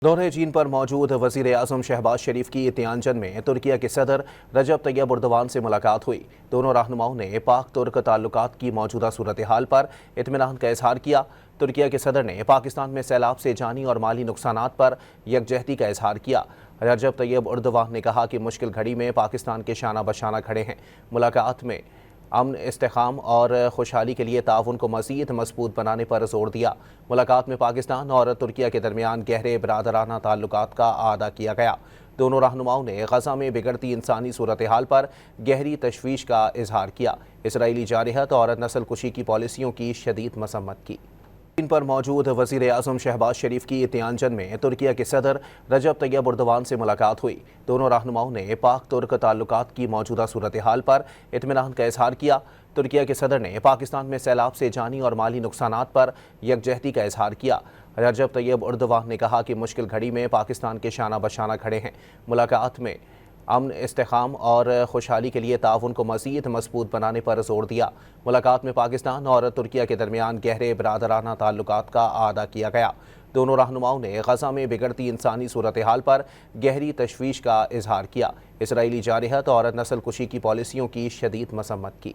دورہ چین پر موجود وزیر اعظم شہباز شریف کی تیانجن میں ترکیہ کے صدر رجب طیب اردوان سے ملاقات ہوئی۔ دونوں رہنماؤں نے پاک ترک تعلقات کی موجودہ صورتحال پر اطمینان کا اظہار کیا۔ ترکیہ کے صدر نے پاکستان میں سیلاب سے جانی اور مالی نقصانات پر یکجہتی کا اظہار کیا۔ رجب طیب اردوان نے کہا کہ مشکل گھڑی میں پاکستان کے شانہ بشانہ کھڑے ہیں۔ ملاقات میں امن، استحکام اور خوشحالی کے لیے تعاون کو مزید مضبوط بنانے پر زور دیا۔ ملاقات میں پاکستان اور ترکیہ کے درمیان گہرے برادرانہ تعلقات کا اعادہ کیا گیا۔ دونوں رہنماؤں نے غزہ میں بگڑتی انسانی صورتحال پر گہری تشویش کا اظہار کیا۔ اسرائیلی جارحیت اور نسل کشی کی پالیسیوں کی شدید مذمت کی۔ چین پر موجود وزیر اعظم شہباز شریف کی تیانجن میں ترکیہ کے صدر رجب طیب اردوان سے ملاقات ہوئی۔ دونوں رہنماؤں نے پاک ترک تعلقات کی موجودہ صورتحال پر اطمینان کا اظہار کیا۔ ترکیہ کے صدر نے پاکستان میں سیلاب سے جانی اور مالی نقصانات پر یکجہتی کا اظہار کیا۔ رجب طیب اردوان نے کہا کہ مشکل گھڑی میں پاکستان کے شانہ بشانہ کھڑے ہیں۔ ملاقات میں امن، استحکام اور خوشحالی کے لیے تعاون کو مزید مضبوط بنانے پر زور دیا۔ ملاقات میں پاکستان اور ترکیہ کے درمیان گہرے برادرانہ تعلقات کا اعادہ کیا گیا۔ دونوں رہنماؤں نے غزہ میں بگڑتی انسانی صورتحال پر گہری تشویش کا اظہار کیا۔ اسرائیلی جارحیت اور نسل کشی کی پالیسیوں کی شدید مذمت کی۔